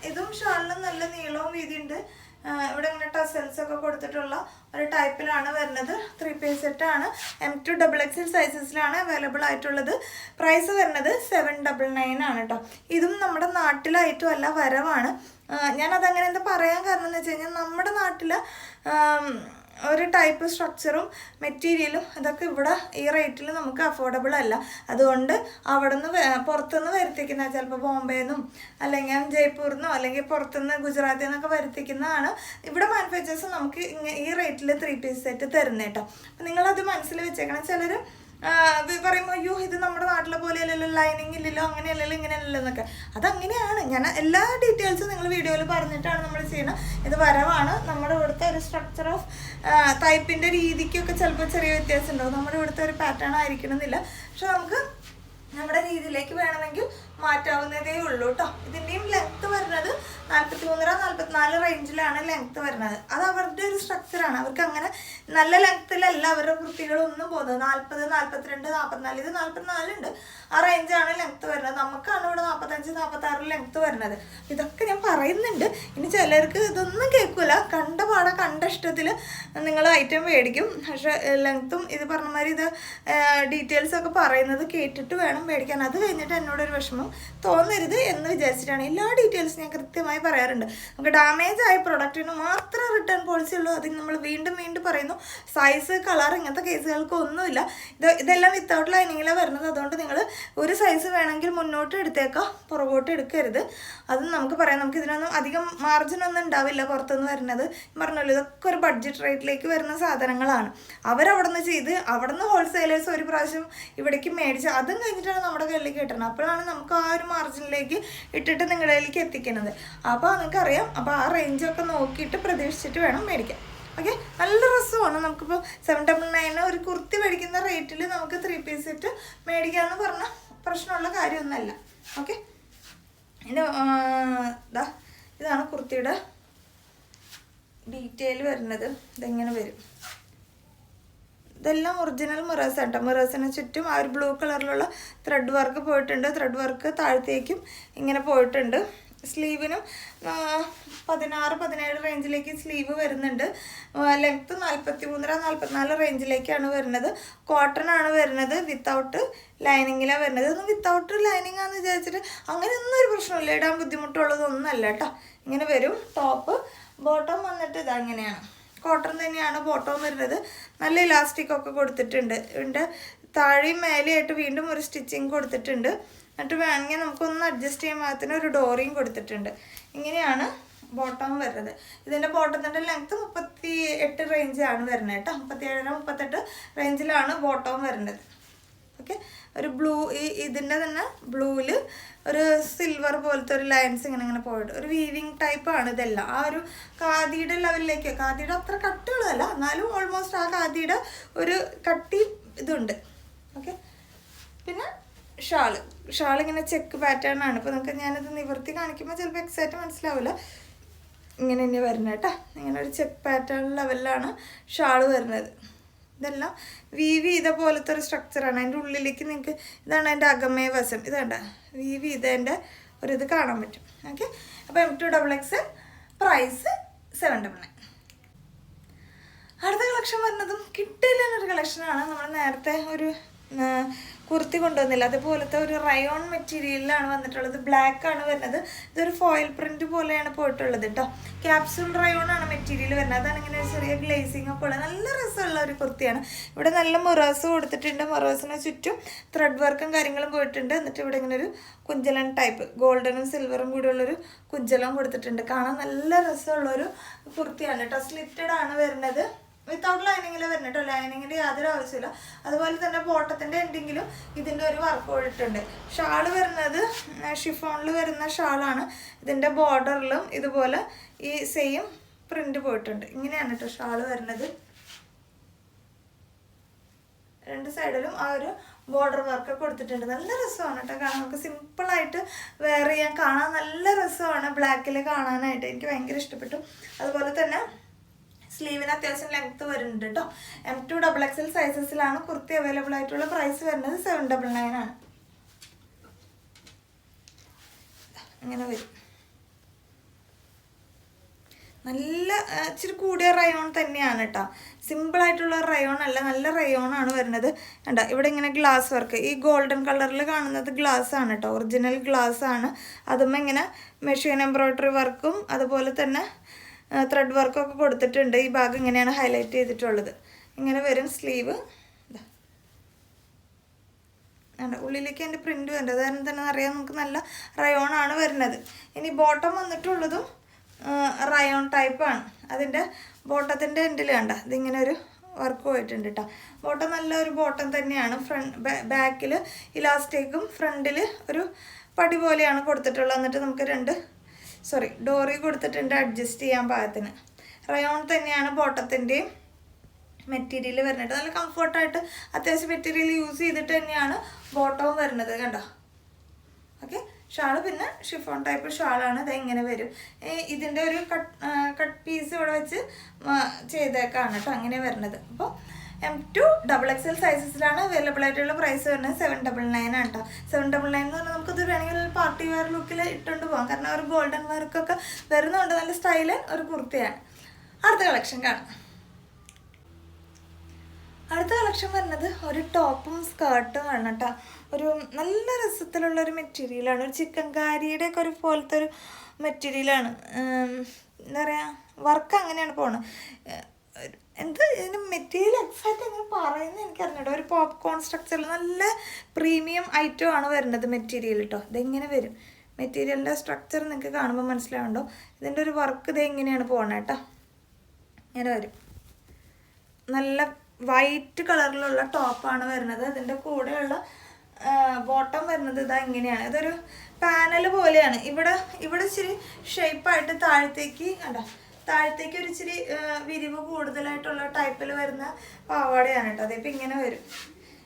Speaker 1: ഇതും ഷാളിനും നല്ല നീളവും വീതിയുണ്ട്. ഇവിടെ ഇങ്ങനെ ടസൽസ് ഒക്കെ കൊടുത്തിട്ടുള്ള ഒരു ടൈപ്പിലാണ് വരുന്നത്. 3 പീസ് സെറ്റാണ്. M2 XXL സൈസസിലാണ് അവൈലബിൾ ആയിട്ടുള്ളത്. പ്രൈസ് വരുന്നത് 799 ആണ് കേട്ടോ. ഇതും നമ്മുടെ നാട്ടിലായിട്ടും അല്ല, വരവാണ്. ഞാനതങ്ങനെ എന്താ പറയാൻ കാരണം എന്ന് വെച്ച് കഴിഞ്ഞാൽ നമ്മുടെ നാട്ടിൽ ഒരു ടൈപ്പ് സ്ട്രക്ചറും മെറ്റീരിയലും അതൊക്കെ ഇവിടെ ഈ റേറ്റിൽ നമുക്ക് അഫോർഡബിൾ അല്ല. അതുകൊണ്ട് അവിടെ നിന്ന് പുറത്തുനിന്ന് വരുത്തിക്കുന്ന, ചിലപ്പോൾ ബോംബെന്നും അല്ലെങ്കിൽ ജയ്പൂരിൽ നിന്നോ അല്ലെങ്കിൽ പുറത്തുനിന്ന് ഗുജറാത്തിൽ നിന്നൊക്കെ വരുത്തിക്കുന്നതാണ് ഇവിടെ മാനുഫാക്ചേഴ്സ് നമുക്ക് ഈ റേറ്റിൽ 3 പീസ് സെറ്റ് തരുന്നത് കേട്ടോ. അപ്പം നിങ്ങളത് മനസ്സിൽ വെച്ചേക്കണം. ചിലർ പറയുമ്പോൾ അയ്യോ ഇത് നമ്മുടെ നാട്ടിലെ പോലെ അല്ലല്ലോ, ലൈനിങ് ഇല്ലല്ലോ, അങ്ങനെയല്ലല്ലോ ഇങ്ങനെയല്ലല്ലോ എന്നൊക്കെ. അതങ്ങനെയാണ്. ഞാൻ എല്ലാ ഡീറ്റെയിൽസും നിങ്ങൾ വീഡിയോയിൽ പറഞ്ഞിട്ടാണ് നമ്മൾ ചെയ്യുന്നത്. ഇത് വരവാണ്. നമ്മുടെ ഇവിടുത്തെ ഒരു സ്ട്രക്ചർ ഓഫ് ടൈപ്പിൻ്റെ രീതിക്കൊക്കെ ചിലപ്പോൾ ചെറിയ വ്യത്യാസം ഉണ്ടാവും. നമ്മുടെ ഇവിടുത്തെ ഒരു പാറ്റേൺ ആയിരിക്കണം എന്നില്ല. പക്ഷെ നമുക്ക് നമ്മുടെ രീതിയിലേക്ക് വേണമെങ്കിൽ മാറ്റാവുന്നതേ ഉള്ളൂ കേട്ടോ. ഇതിൻ്റെയും ലെങ്ത്ത് വരുന്നത് 43-44 റേഞ്ചിലാണ് ലെങ്ത്ത് വരുന്നത്. അത് അവരുടെ ഒരു സ്ട്രക്ചറാണ്. അവർക്ക് അങ്ങനെ നല്ല ലെങ്ത്തിലല്ല അവരുടെ കുർത്തികളൊന്നും പോകുന്നത്. 40, 42, 44, ഇത് 44 ഉണ്ട്. ആ റേഞ്ചാണ് ലെങ്ത്ത് വരുന്നത്. നമുക്കാണ് ഇവിടെ 45-46 ലെങ്ത്ത് വരുന്നത്. ഇതൊക്കെ ഞാൻ പറയുന്നുണ്ട്. ഇനി ചിലർക്ക് ഇതൊന്നും കേൾക്കില്ല. കണ്ട പാടെ കണ്ട ഇഷ്ടത്തിൽ നിങ്ങൾ ഐറ്റം മേടിക്കും. പക്ഷേ ലെങ്ത്തും ഇത് പറഞ്ഞ മാതിരി ഇത് ഡീറ്റെയിൽസ് ഒക്കെ പറയുന്നത് കേട്ടിട്ട് വേണം മേടിക്കാൻ. അത് കഴിഞ്ഞിട്ട് എന്നോടൊരു വിഷമം തോന്നരുത് എന്ന് വിചാരിച്ചിട്ടാണ് എല്ലാ ഡീറ്റെയിൽസും ഞാൻ കൃത്യമായി പറയാറുണ്ട്. നമുക്ക് ഡാമേജ് ആയ പ്രൊഡക്റ്റിന് മാത്രമേ റിട്ടേൺ പോളിസി ഉള്ളൂ. അത് നമ്മൾ വീണ്ടും വീണ്ടും പറയുന്നു. സൈസ്, കളർ ഇങ്ങനത്തെ കേസുകൾക്ക് ഒന്നുമില്ല. ഇതെല്ലാം വിത്തൗട്ട് ലൈനിങ്ങിലാണ് വരുന്നത്. അതുകൊണ്ട് നിങ്ങൾ ഒരു സൈസ് വേണമെങ്കിൽ മുന്നോട്ട് എടുത്തേക്കാം, പുറകോട്ട് എടുക്കരുത്. അത് നമുക്ക് പറയാം. നമുക്ക് ഇതിനൊന്നും അധികം മാർജിനൊന്നും ഉണ്ടാവില്ല പുറത്തുനിന്ന് വരുന്നത്. പറഞ്ഞല്ലോ, ഇതൊക്കെ ഒരു ബഡ്ജറ്റ് റേറ്റിലേക്ക് വരുന്ന സാധനങ്ങളാണ്. അവരവിടെ നിന്ന് ചെയ്ത് അവിടെ നിന്ന് ഹോൾസെയിലേഴ്സ് ഒരു പ്രാവശ്യം ഇവിടേക്ക് മേടിച്ച് അതും കഴിഞ്ഞിട്ടാണ് നമ്മുടെ കയ്യിലേക്ക് കിട്ടുന്നത്. അപ്പോഴാണ് നമുക്ക് ആ ഒരു മാർജിനിലേക്ക് ഇട്ടിട്ട് നിങ്ങളുടെ കയ്യിലേക്ക് എത്തിക്കുന്നത്. അപ്പോൾ നിങ്ങൾക്കറിയാം. അപ്പോൾ ആ റേഞ്ചൊക്കെ നോക്കിയിട്ട് പ്രതീക്ഷിച്ചിട്ട് വേണം മേടിക്കാൻ. ഓക്കെ, നല്ല രസമാണ്. നമുക്കിപ്പോൾ 799 ഒരു കുർത്തി മേടിക്കുന്ന റേറ്റിൽ നമുക്ക് 3 പീസ് സെറ്റ് മേടിക്കാമെന്ന് പറഞ്ഞാൽ പ്രശ്നമുള്ള കാര്യമൊന്നുമല്ല. ഓക്കെ, ഇതാണ് കുർത്തിയുടെ ഡീറ്റെയിൽ വരുന്നത്. ഇതെങ്ങനെ വരും. ഇതെല്ലാം ഒറിജിനൽ മിറേഴ്സ് കേട്ടോ. മിറേഴ്സിന് ചുറ്റും ആ ഒരു ബ്ലൂ കളറിലുള്ള ത്രെഡ് വർക്ക് പോയിട്ടുണ്ട്. ത്രെഡ് വർക്ക് താഴത്തേക്കും ഇങ്ങനെ പോയിട്ടുണ്ട്. സ്ലീവിനും 16-17 റേഞ്ചിലേക്ക് സ്ലീവ് വരുന്നുണ്ട്. ലെങ്ത്ത് 43-44 റേഞ്ചിലേക്കാണ് വരുന്നത്. കോട്ടൺ ആണ് വരുന്നത്. വിത്തൗട്ട് ലൈനിങ്ങിലാണ് വരുന്നത്. ഇതൊന്നും വിത്തൗട്ട് ലൈനിങ് ആണെന്ന് വിചാരിച്ചിട്ട് അങ്ങനെയൊന്നും ഒരു പ്രശ്നമില്ല. ഇടാൻ ബുദ്ധിമുട്ടുള്ളതൊന്നുമല്ല കേട്ടോ. ഇങ്ങനെ വരും. ടോപ്പ് ബോട്ടം വന്നിട്ട് ഇതങ്ങനെയാണ്. കോട്ടൺ തന്നെയാണ് ബോട്ടം വരുന്നത്. നല്ല ഇലാസ്റ്റിക് ഒക്കെ കൊടുത്തിട്ടുണ്ട്. ഇതിൻ്റെ താഴെയും മേലെയായിട്ട് വീണ്ടും ഒരു സ്റ്റിച്ചിങ് കൊടുത്തിട്ടുണ്ട്. എന്നിട്ട് വേണമെങ്കിൽ നമുക്കൊന്ന് അഡ്ജസ്റ്റ് ചെയ്യാൻ പാകത്തിന് ഒരു ഡോറിയും കൊടുത്തിട്ടുണ്ട്. ഇങ്ങനെയാണ് ബോട്ടം വരുന്നത്. ഇതിൻ്റെ ബോട്ടത്തിൻ്റെ ലെങ്ത്ത് 38 റേഞ്ചാണ് വരുന്നത് കേട്ടോ. 37-38 റേഞ്ചിലാണ് ബോട്ടം വരുന്നത്. ഓക്കെ. ഒരു ബ്ലൂ, ഇതിൻ്റെ തന്നെ ബ്ലൂവിൽ ഒരു സിൽവർ പോലത്തെ ഒരു ലൈൻസ് ഇങ്ങനെ പോയിട്ട് ഒരു വീവിങ് ടൈപ്പാണ് ഇതെല്ലാം. ആ ഒരു ഖാദിയുടെ ലെവലിലേക്ക്, ഖാദിയുടെ അത്ര കട്ടിയുള്ളതല്ല, എന്നാലും ഓൾമോസ്റ്റ് ആ ഖാദിയുടെ ഒരു കട്ടി ഇതുണ്ട്. ഓക്കെ. പിന്നെ ഷാൾ ഇങ്ങനെ ചെക്ക് പാറ്റേൺ ആണ്. ഇപ്പോൾ നമുക്ക് ഞാനിത് നിവർത്തി കാണിക്കുമ്പോൾ ചിലപ്പോൾ എക്സാക്റ്റ് മനസ്സിലാവില്ല. ഇങ്ങനെ തന്നെ വരുന്നത് കേട്ടോ. ഇങ്ങനെ ഒരു ചെക്ക് പാറ്റേൺ ലെവലിലാണ് ഷാൾ വരുന്നത്. ഇതെല്ലാം വീവ് ചെയ്ത പോലത്തെ ഒരു സ്ട്രക്ചറാണ്. അതിൻ്റെ ഉള്ളിലേക്ക് നിങ്ങൾക്ക് ഇതാണ് അതിൻ്റെ അകമേ വശം. ഇതേണ്ട വീവ് ചെയ്തതിൻ്റെ ഒരിത് കാണാൻ പറ്റും. ഓക്കെ. അപ്പോൾ M2XX പ്രൈസ് 799. അടുത്ത കളക്ഷൻ വരുന്നതും കിട്ടിയില്ലൊരു കളക്ഷനാണ്. നമ്മൾ നേരത്തെ ഒരു കുർത്തി കൊണ്ടുവന്നില്ല, അതുപോലത്തെ ഒരു റയോൺ മെറ്റീരിയലിലാണ് വന്നിട്ടുള്ളത്. ബ്ലാക്ക് ആണ് വരുന്നത്. ഇതൊരു ഫോയിൽ പ്രിന്റ് പോലെയാണ് പോയിട്ടുള്ളത് കേട്ടോ. ക്യാപ്സൂൾ റയോൺ ആണ് മെറ്റീരിയൽ വരുന്നത്. അതാണ് ഇങ്ങനെ ചെറിയ ഗ്ലേസിംഗ് ഒക്കെ ഉള്ള നല്ല രസമുള്ള ഒരു കുർത്തിയാണ്. ഇവിടെ നല്ല മൊറേഴ്സ് കൊടുത്തിട്ടുണ്ട്. മൊറേഴ്സിന് ചുറ്റും ത്രെഡ് വർക്കും കാര്യങ്ങളും പോയിട്ടുണ്ട്. എന്നിട്ട് ഇവിടെ ഇങ്ങനെ ഒരു കുഞ്ചലൻ ടൈപ്പ് ഗോൾഡനും സിൽവറും കൂടിയുള്ളൊരു കുഞ്ചലം കൊടുത്തിട്ടുണ്ട്. കാണാൻ നല്ല രസമുള്ളൊരു കുർത്തിയാണ് കേട്ടോ. സ്ലിറ്റഡ് ആണ് വരുന്നത്. വിത്തൗട്ട് ലൈനിങ്ങിൽ വരുന്നത് കേട്ടോ. ലൈനിങ്ങിൻ്റെ യാതൊരു ആവശ്യമില്ല. അതുപോലെ തന്നെ ബോട്ടത്തിൻ്റെ എൻഡിങ്ങിലും ഇതിൻ്റെ ഒരു വർക്ക് പോയിട്ടുണ്ട്. ഷാള് വരുന്നത് ഷിഫോണിൽ വരുന്ന ഷാളാണ്. ഇതിൻ്റെ ബോർഡറിലും ഇതുപോലെ ഈ സെയിം പ്രിന്റ് പോയിട്ടുണ്ട്. ഇങ്ങനെയാണ് കേട്ടോ ഷാള് വരുന്നത്. രണ്ട് സൈഡിലും ആ ഒരു ബോർഡർ വർക്ക് കൊടുത്തിട്ടുണ്ട്. നല്ല രസമാണ് കേട്ടോ കാണാൻ. നമുക്ക് സിമ്പിളായിട്ട് വെയർ ചെയ്യാൻ, കാണാൻ നല്ല രസമാണ് ബ്ലാക്കിൽ കാണാനായിട്ട്. എനിക്ക് ഭയങ്കര ഇഷ്ടപ്പെട്ടു. അതുപോലെ തന്നെ സ്ലീവിന് അത്യാവശ്യം ലെങ്ത്ത് വരുന്നുണ്ട് കേട്ടോ. M2XX സൈസസിലാണ് കുർത്തി അവൈലബിൾ ആയിട്ടുള്ള. പ്രൈസ് വരുന്നത് 799 ആണ്. അങ്ങനെ വരും. നല്ല ഇച്ചിരി കൂടിയ റയോൺ തന്നെയാണ് കേട്ടോ. സിമ്പിളായിട്ടുള്ള റയോൺ അല്ല, നല്ല റയോൺ ആണ് വരുന്നത്. കണ്ടോ ഇവിടെ ഇങ്ങനെ ഗ്ലാസ് വർക്ക്, ഈ ഗോൾഡൻ കളറിൽ കാണുന്നത് ഗ്ലാസ് ആണ് കേട്ടോ. ഒറിജിനൽ ഗ്ലാസ് ആണ്. അതും ഇങ്ങനെ മെഷീൻ എംബ്രോയ്ഡറി വർക്കും അതുപോലെ തന്നെ ത്രെഡ് വർക്കൊക്കെ കൊടുത്തിട്ടുണ്ട്. ഈ ഭാഗം ഇങ്ങനെയാണ് ഹൈലൈറ്റ് ചെയ്തിട്ടുള്ളത്. ഇങ്ങനെ വരും സ്ലീവ്. ഉള്ളിലേക്ക് അതിൻ്റെ പ്രിന്റ് വരുന്നത് കാരണം തന്നെ അറിയാം നമുക്ക് നല്ല റയോൺ ആണ് വരുന്നത്. ഇനി ബോട്ടം വന്നിട്ടുള്ളതും റയോൺ ടൈപ്പാണ്. അതിൻ്റെ ബോട്ടത്തിൻ്റെ എൻഡിൽ കണ്ട ഇതിങ്ങനെ ഒരു വർക്ക് പോയിട്ടുണ്ട് കേട്ടോ. ബോട്ടം നല്ലൊരു ബോട്ടം തന്നെയാണ്. ബാക്കിൽ ഇലാസ്റ്റിക്കും ഫ്രണ്ടിൽ ഒരു പടി പോലെയാണ് കൊടുത്തിട്ടുള്ളത്. എന്നിട്ട് നമുക്ക് ഡോറി കൊടുത്തിട്ടുണ്ട് അഡ്ജസ്റ്റ് ചെയ്യാൻ പാകത്തിന്. റയോൺ തന്നെയാണ് ബോട്ടത്തിൻ്റെയും മെറ്റീരിയൽ വരുന്നത്. നല്ല കംഫർട്ടായിട്ട് അത്യാവശ്യം മെറ്റീരിയൽ യൂസ് ചെയ്തിട്ട് തന്നെയാണ് ബോട്ടവും വരുന്നത്. കണ്ടോ. ഓക്കെ. ഷാള് പിന്നെ ഷിഫോൺ ടൈപ്പ് ഷാളാണ്. ഇത് ഇങ്ങനെ വരും. ഇതിൻ്റെ ഒരു കട്ട് പീസ് ഇവിടെ വെച്ച് ചെയ്തേക്കാണ് കേട്ടോ അങ്ങനെ വരുന്നത്. അപ്പോൾ M2XX സൈസസിലാണ് അവൈലബിൾ ആയിട്ടുള്ള. പ്രൈസ് വരുന്നത് 799 ആണ് കേട്ടോ. 799 എന്ന് പറഞ്ഞാൽ നമുക്കത് വേണമെങ്കിൽ ഒരു പാർട്ടി വെയർ ലുക്കിൽ ഇട്ടുകൊണ്ട് പോകാം. കാരണം ഒരു ഗോൾഡൻ വർക്കൊക്കെ വരുന്നുണ്ട്. നല്ല സ്റ്റൈലൻ ഒരു കുർത്തിയാണ്. അടുത്ത കളക്ഷൻ കാണാം. അടുത്ത കളക്ഷൻ വരുന്നത് ഒരു ടോപ്പും സ്കേർട്ടും ആണ് കേട്ടോ. ഒരു നല്ല രസത്തിലുള്ളൊരു മെറ്റീരിയലാണ്. ഒരു ചിക്കൻ കാരിയുടെ ഒക്കെ ഒരു പോലത്തെ ഒരു മെറ്റീരിയലാണ്. എന്താ പറയുക, വർക്ക് അങ്ങനെയാണ് പോണത്. ഇതിന് മെറ്റീരിയൽ എക്സാക്റ്റ് എങ്ങനെ പറയുന്നത് എനിക്കറിഞ്ഞൂട്ടോ. ഒരു പോപ്കോൺ സ്ട്രക്ചറിൽ നല്ല പ്രീമിയം ഐറ്റം ആണ് വരുന്നത് മെറ്റീരിയൽ കേട്ടോ. ഇതെങ്ങനെ വരും, മെറ്റീരിയലിൻ്റെ സ്ട്രക്ചർ നിങ്ങൾക്ക് കാണുമ്പോൾ മനസ്സിലാവുണ്ടോ. ഇതിൻ്റെ ഒരു വർക്ക് ഇത് എങ്ങനെയാണ് പോകണത് കേട്ടോ. ഇങ്ങനെ വരും. നല്ല വൈറ്റ് കളറിലുള്ള ടോപ്പാണ് വരുന്നത്. അതിൻ്റെ കൂടെയുള്ള ബോട്ടം വരുന്നത് ഇതാ ഇങ്ങനെയാണ്. ഇതൊരു പാനൽ പോലെയാണ്. ഇവിടെ ഇച്ചിരി ഷേപ്പായിട്ട് താഴത്തേക്ക് താഴത്തേക്ക് ഒരു ഇച്ചിരി വിരിവ് കൂടുതലായിട്ടുള്ള ടൈപ്പിൽ വരുന്ന പാവാടയാണ് കേട്ടോ. അതിപ്പോൾ ഇങ്ങനെ വരും.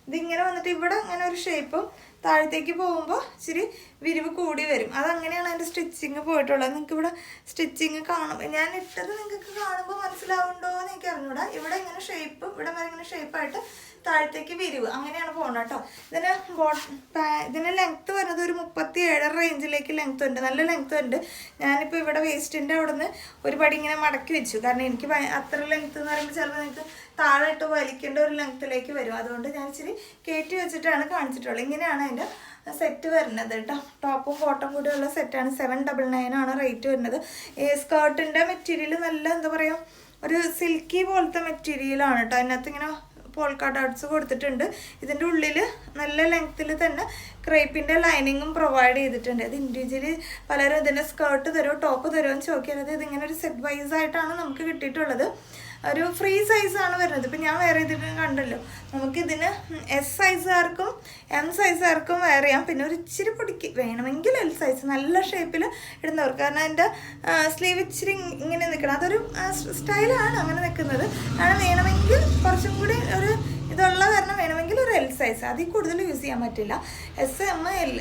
Speaker 1: ഇതിങ്ങനെ വന്നിട്ട് ഇവിടെ ഇങ്ങനെ ഒരു ഷേപ്പും താഴത്തേക്ക് പോകുമ്പോൾ ഇച്ചിരി വിരിവ് കൂടി വരും. അതങ്ങനെയാണ് അതിൻ്റെ സ്റ്റിച്ചിങ് പോയിട്ടുള്ളത്. നിങ്ങൾക്ക് ഇവിടെ സ്റ്റിച്ചിങ് കാണുമ്പോൾ ഞാൻ ഇട്ടത് നിങ്ങൾക്ക് കാണുമ്പോൾ മനസ്സിലാവുണ്ടോ എന്ന് എനിക്ക് അറിഞ്ഞൂടാ. ഇവിടെ ഇങ്ങനെ ഷേപ്പ്, ഇവിടെ വരെ ഇങ്ങനെ ഷേപ്പായിട്ട് താഴത്തേക്ക് വിരിവ് അങ്ങനെയാണ് പോകുന്നത് കേട്ടോ. ഇതിന് ലെങ്ത്ത് വരുന്നത് ഒരു 37 റേഞ്ചിലേക്ക് ലെങ്ത്ത് ഉണ്ട്. നല്ല ലെങ്ത്ത് ഉണ്ട്. ഞാനിപ്പോൾ ഇവിടെ വേസ്റ്റിൻ്റെ അവിടെ നിന്ന് ഒരു പടി ഇങ്ങനെ മടക്കി വെച്ചു. കാരണം എനിക്ക് അത്ര ലെങ്ത്ത് എന്ന് പറയുമ്പോൾ ചിലപ്പോൾ നിങ്ങൾക്ക് താഴെ ഇട്ട് വലിക്കേണ്ട ഒരു ലെങ്ത്തിലേക്ക് വരും. അതുകൊണ്ട് ഞാൻ ഇച്ചിരി കയറ്റി വെച്ചിട്ടാണ് കാണിച്ചിട്ടുള്ളത്. ഇങ്ങനെയാണ് അതിൻ്റെ സെറ്റ് വരുന്നത് കേട്ടോ. ടോപ്പും ബോട്ടം കൂടിയുള്ള സെറ്റാണ്. 799 ആണ് റേറ്റ് വരുന്നത്. ഈ സ്കേർട്ടിൻ്റെ മെറ്റീരിയൽ നല്ല എന്താ പറയുക, ഒരു സിൽക്കി പോലത്തെ മെറ്റീരിയലാണ് കേട്ടോ. അതിനകത്ത് ഇങ്ങനെ പോൾക്കാ ഡോട്ട്സ് കൊടുത്തിട്ടുണ്ട്. ഇതിൻ്റെ ഉള്ളിൽ നല്ല ലെങ്ത്തിൽ തന്നെ ക്രേപ്പിൻ്റെ ലൈനിങ്ങും പ്രൊവൈഡ് ചെയ്തിട്ടുണ്ട്. ഇത് ഇൻഡിവിജ്വലി പലരും ഇതിൻ്റെ സ്കേർട്ട് തരുമോ ടോപ്പ് തരുമോ എന്ന് ചോദിക്കുന്നത്. ഇതിങ്ങനെ ഒരു സെറ്റ് വൈസ് ആയിട്ടാണ് നമുക്ക് കിട്ടിയിട്ടുള്ളത്. ഒരു ഫ്രീ സൈസാണ് വരുന്നത്. ഇപ്പം ഞാൻ വേറെ ഇതിന് കണ്ടല്ലോ, നമുക്കിതിന് എസ് സൈസുകാർക്കും എം സൈസുകാർക്കും വേറെ ചെയ്യാം. പിന്നെ ഒരു ഇച്ചിരി പൊടിക്ക് വേണമെങ്കിൽ എൽ സൈസ് നല്ല ഷേപ്പിൽ ഇടുന്നവർക്ക്, കാരണം അതിൻ്റെ സ്ലീവ് ഇച്ചിരി ഇങ്ങനെ നിൽക്കണം, അതൊരു സ്റ്റൈലാണ് അങ്ങനെ നിൽക്കുന്നത്. കാരണം വേണമെങ്കിൽ കുറച്ചും കൂടി ഒരു ഇതുള്ള കാരണം വേണമെങ്കിൽ ഒരു എൽ സൈസ്, അതിൽ കൂടുതൽ യൂസ് ചെയ്യാൻ പറ്റില്ല. എസ് എം എൽ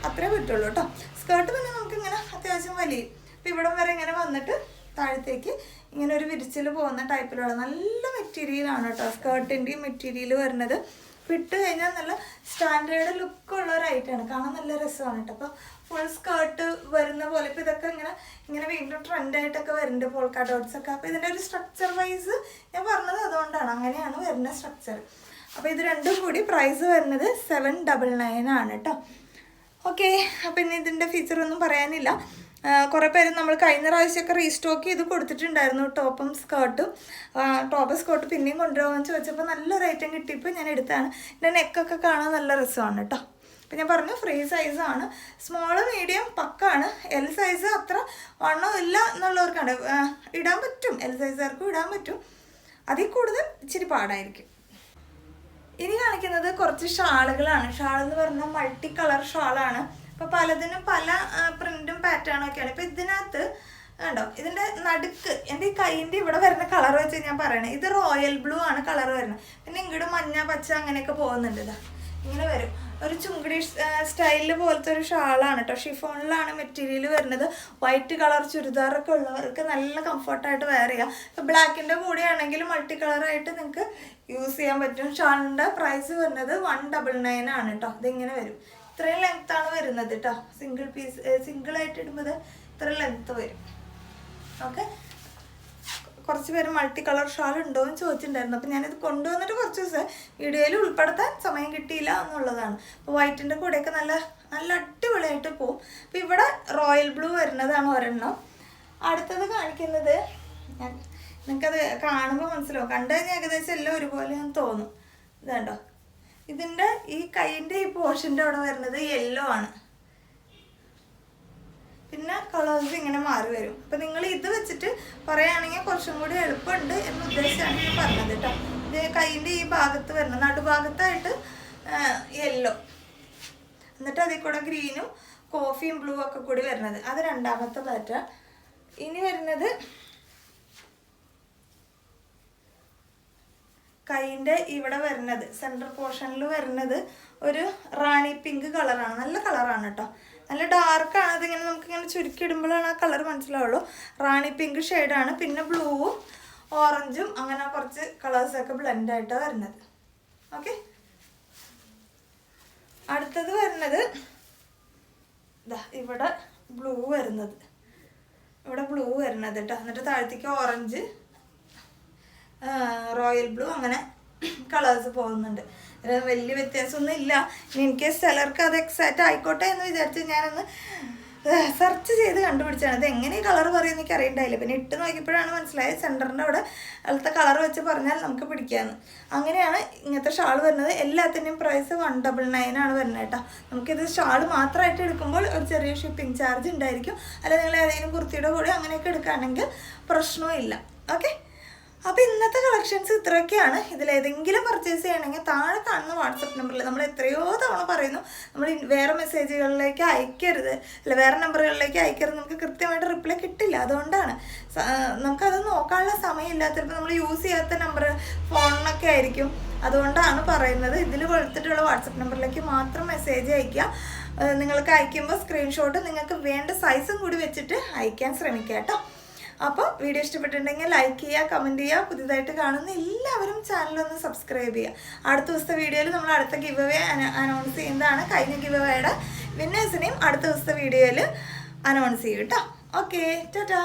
Speaker 1: അത്രേ പറ്റുള്ളൂ കേട്ടോ. സ്കേർട്ട് പിന്നെ നമുക്കിങ്ങനെ അത്യാവശ്യം വലിയ ഇപ്പം ഇവിടം വരെ ഇങ്ങനെ വന്നിട്ട് താഴത്തേക്ക് ഇങ്ങനെ ഒരു വിരിച്ചിൽ പോകുന്ന ടൈപ്പിലുള്ള നല്ല മെറ്റീരിയലാണ് കേട്ടോ സ്കേർട്ടിൻ്റെയും മെറ്റീരിയൽ വരുന്നത്. അപ്പോൾ ഇട്ട് കഴിഞ്ഞാൽ നല്ല സ്റ്റാൻഡേർഡ് ലുക്കുള്ള ഒരു ഐറ്റമാണ്, കാണാൻ നല്ല രസമാണ് കേട്ടോ. അപ്പോൾ ഫുൾ സ്കേർട്ട് വരുന്ന പോലെ ഇപ്പോൾ ഇതൊക്കെ ഇങ്ങനെ വീണ്ടും ട്രെൻഡായിട്ടൊക്കെ വരുന്നുണ്ട് പോൾക്ക ഡോട്ട്സ് ഒക്കെ. അപ്പോൾ ഇതിൻ്റെ ഒരു സ്ട്രക്ചർ വൈസ് ഞാൻ പറഞ്ഞത് അതുകൊണ്ടാണ്, അങ്ങനെയാണ് വരുന്ന സ്ട്രക്ചർ. അപ്പോൾ ഇത് രണ്ടും കൂടി പ്രൈസ് വരുന്നത് 799 ആണ് കേട്ടോ. ഓക്കെ, അപ്പോൾ ഇനി ഇതിൻ്റെ ഫീച്ചറൊന്നും പറയാനില്ല. കുറേ പേര് നമ്മൾ കഴിഞ്ഞ പ്രാവശ്യമൊക്കെ റീസ്റ്റോക്ക് ചെയ്ത് കൊടുത്തിട്ടുണ്ടായിരുന്നു ടോപ്പും സ്കേർട്ടും. ടോപ്പ് സ്കേർട്ട് പിന്നെയും കൊണ്ടുപോകാമെന്ന് ചോദിച്ചപ്പോൾ നല്ലൊരു ഐറ്റം കിട്ടിയപ്പോൾ ഞാൻ എടുത്താണ്. എൻ്റെ നെക്കൊക്കെ കാണാൻ നല്ല രസമാണ് കേട്ടോ. അപ്പം ഞാൻ പറഞ്ഞു ഫ്രീ സൈസാണ്, സ്മോള് മീഡിയം പക്കാണ്. എൽ സൈസ് അത്ര വണ്ണം ഇല്ല എന്നുള്ളവർക്കാണ് ഇടാൻ പറ്റും, എൽ സൈസുകാർക്കും ഇടാൻ പറ്റും. അതിൽ കൂടുതൽ ഇച്ചിരി പാടായിരിക്കും. ഇനി കാണിക്കുന്നത് കുറച്ച് ഷാളുകളാണ്. ഷാൾ എന്ന് പറഞ്ഞാൽ മൾട്ടി കളർ ഷാളാണ്. അപ്പോൾ പലതിനും പല പ്രിൻറ്റും പാറ്റേണും ഒക്കെയാണ്. ഇപ്പോൾ ഇതിനകത്ത് കണ്ടോ, ഇതിൻ്റെ നടുക്ക് എൻ്റെ ഈ കൈൻ്റെ ഇവിടെ വരുന്ന കളർ വെച്ച് ഞാൻ പറയണേ, ഇത് റോയൽ ബ്ലൂ ആണ് കളർ വരുന്നത്. പിന്നെ ഇങ്ങോട്ട് മഞ്ഞ പച്ച അങ്ങനെയൊക്കെ പോകുന്നുണ്ട്. ഇതാ ഇങ്ങനെ വരും, ഒരു ചുങ്കിടി സ്റ്റൈലിൽ പോലത്തെ ഒരു ഷാളാണ് കേട്ടോ. ഷിഫോണിലാണ് മെറ്റീരിയൽ വരുന്നത്. വൈറ്റ് കളർ ചുരിദാറൊക്കെ ഉള്ളവർക്ക് നല്ല കംഫർട്ടായിട്ട് വെയർ ചെയ്യാം. ഇപ്പോൾ ബ്ലാക്കിൻ്റെ കൂടെ ആണെങ്കിൽ മൾട്ടി കളറായിട്ട് നിങ്ങൾക്ക് യൂസ് ചെയ്യാൻ പറ്റും. ഷാളിൻ്റെ പ്രൈസ് വരുന്നത് 199 ആണ് കേട്ടോ. ഇതിങ്ങനെ വരും, ഇത്രയും ലെങ്ത്താണ് വരുന്നത് കേട്ടോ. സിംഗിൾ പീസ് സിംഗിളായിട്ട് ഇടുമ്പോൾ ഇത്ര ലെങ്ത്ത് വരും. ഓക്കെ, കുറച്ച് പേര് മൾട്ടി കളർ ഷാൾ ഉണ്ടോ എന്ന് ചോദിച്ചിട്ടുണ്ടായിരുന്നു. അപ്പോൾ ഞാനിത് കൊണ്ടുവന്നിട്ട് കുറച്ച് ദിവസം വീഡിയോയിൽ ഉൾപ്പെടുത്താൻ സമയം കിട്ടിയില്ല എന്നുള്ളതാണ്. അപ്പോൾ വൈറ്റിൻ്റെ കൂടെയൊക്കെ നല്ല നല്ല അടിപൊളിയായിട്ട് പോവും. അപ്പോൾ ഇവിടെ റോയൽ ബ്ലൂ വരുന്നതാണ് ഒരെണ്ണം. അടുത്തത് കാണിക്കുന്നത് നിങ്ങൾക്കത് കാണുമ്പോൾ മനസ്സിലാവും, കണ്ടു കഴിഞ്ഞാൽ ഏകദേശം എല്ലാം ഒരുപോലെ തോന്നും. ഇതുണ്ടോ, ഇതിൻ്റെ ഈ കൈൻ്റെ ഈ പോർഷൻ്റെ അവിടെ വരുന്നത് യെല്ലോ ആണ്. പിന്നെ കളേഴ്സ് ഇങ്ങനെ മാറി വരും. അപ്പം നിങ്ങൾ ഇത് വെച്ചിട്ട് പറയുകയാണെങ്കിൽ കുറച്ചും കൂടി എളുപ്പമുണ്ട് എന്ന് ഉദ്ദേശിച്ചാണ് ഞാൻ പറഞ്ഞത് കേട്ടോ. ഇത് കൈൻ്റെ ഈ ഭാഗത്ത് വരുന്നത്, നടുഭാഗത്തായിട്ട് യെല്ലോ, എന്നിട്ട് അതിൽ കൂടെ ഗ്രീനും കോഫിയും ബ്ലൂ ഒക്കെ കൂടി വരുന്നത്, അത് രണ്ടാമത്തെ പാറ്റേൺ. ഇനി വരുന്നത് കൈൻ്റെ ഇവിടെ വരുന്നത് സെൻറ്റർ പോർഷനിൽ വരുന്നത് ഒരു റാണി പിങ്ക് കളറാണ്. നല്ല കളറാണ് കേട്ടോ, നല്ല ഡാർക്കാണ്. അതിങ്ങനെ നമുക്കിങ്ങനെ ചുരുക്കിയിടുമ്പോഴാണ് ആ കളർ മനസ്സിലാവുള്ളൂ. റാണി പിങ്ക് ഷെയ്ഡാണ്. പിന്നെ ബ്ലൂവും ഓറഞ്ചും അങ്ങനെ കുറച്ച് കളേഴ്സൊക്കെ ബ്ലെൻഡായിട്ടാണ് വരുന്നത്. ഓക്കെ, അടുത്തത് വരുന്നത് ഇതാ ഇവിടെ ബ്ലൂ വരുന്നത്, ഇവിടെ ബ്ലൂ വരുന്നത് കേട്ടോ. എന്നിട്ട് താഴത്തേക്ക് ഓറഞ്ച്, റോയൽ ബ്ലൂ, അങ്ങനെ കളേഴ്സ് പോകുന്നുണ്ട്. വലിയ വ്യത്യാസമൊന്നും ഇല്ല. എനിക്ക് ചിലർക്ക് അത് എക്സാക്റ്റ് ആയിക്കോട്ടെ എന്ന് വിചാരിച്ച് ഞാനൊന്ന് സെർച്ച് ചെയ്ത് കണ്ടുപിടിച്ചാണ്. അത് എങ്ങനെ ഈ കളർ പറയുന്നത് എനിക്ക് അറിയണ്ടായില്ല. പിന്നെ ഇട്ട് നോക്കിയപ്പോഴാണ് മനസ്സിലായത് സെൻറ്ററിൻ്റെ അവിടെ അടുത്ത കളർ വെച്ച് പറഞ്ഞാൽ നമുക്ക് പിടിക്കാമെന്ന്. അങ്ങനെയാണ് ഇങ്ങനത്തെ ഷാൾ വരുന്നത്. എല്ലാത്തിൻ്റെയും പ്രൈസ് 199 ആണ് വരുന്നത് കേട്ടോ. നമുക്കിത് ഷാൾ മാത്രമായിട്ട് എടുക്കുമ്പോൾ ഒരു ചെറിയ ഷിപ്പിംഗ് ചാർജ് ഉണ്ടായിരിക്കും. അല്ല നിങ്ങൾ ഏതെങ്കിലും കുർത്തിയുടെ കൂടെ അങ്ങനെയൊക്കെ എടുക്കുകയാണെങ്കിൽ പ്രശ്നവും ഇല്ല. ഓക്കെ, അപ്പോൾ ഇന്നത്തെ കളക്ഷൻസ് ഇത്രയൊക്കെയാണ്. ഇതിലേതെങ്കിലും പർച്ചേസ് ചെയ്യണമെങ്കിൽ താഴെ കാണുന്ന വാട്സപ്പ് നമ്പറിൽ നമ്മൾ എത്രയോ തവണ പറയുന്നു, നമ്മൾ വേറെ മെസ്സേജുകളിലേക്ക് അയക്കരുത്, അല്ല വേറെ നമ്പറുകളിലേക്ക് അയക്കരുത്, നമുക്ക് കൃത്യമായിട്ട് റിപ്ലൈ കിട്ടില്ല. അതുകൊണ്ടാണ് നമുക്കത് നോക്കാനുള്ള സമയമില്ല. ചിലപ്പോൾ നമ്മൾ യൂസ് ചെയ്യാത്ത നമ്പർ ഫോണിനൊക്കെ ആയിരിക്കും. അതുകൊണ്ടാണ് പറയുന്നത്, ഇതിൽ കൊടുത്തിട്ടുള്ള വാട്സപ്പ് നമ്പറിലേക്ക് മാത്രം മെസ്സേജ് അയയ്ക്കുക. നിങ്ങൾക്ക് അയക്കുമ്പോൾ സ്ക്രീൻഷോട്ട് നിങ്ങൾക്ക് വേണ്ട സൈസും കൂടി വെച്ചിട്ട് അയക്കാൻ ശ്രമിക്കുക കേട്ടോ. അപ്പോൾ വീഡിയോ ഇഷ്ടപ്പെട്ടിട്ടുണ്ടെങ്കിൽ ലൈക്ക് ചെയ്യുക, കമൻറ്റ് ചെയ്യുക. പുതിയതായിട്ട് കാണുന്ന എല്ലാവരും ചാനലൊന്ന് സബ്സ്ക്രൈബ് ചെയ്യുക. അടുത്ത ദിവസത്തെ വീഡിയോയിൽ നമ്മൾ അടുത്ത ഗിവ് അവേ അനൗൺസ് ചെയ്യുന്നതാണ്. കഴിഞ്ഞ ഗിവ് അവേയുടെ വിന്നേഴ്സിനെയും അടുത്ത ദിവസത്തെ വീഡിയോയിൽ അനൗൺസ് ചെയ്യും കേട്ടോ. ഓക്കെ, ടാറ്റാ.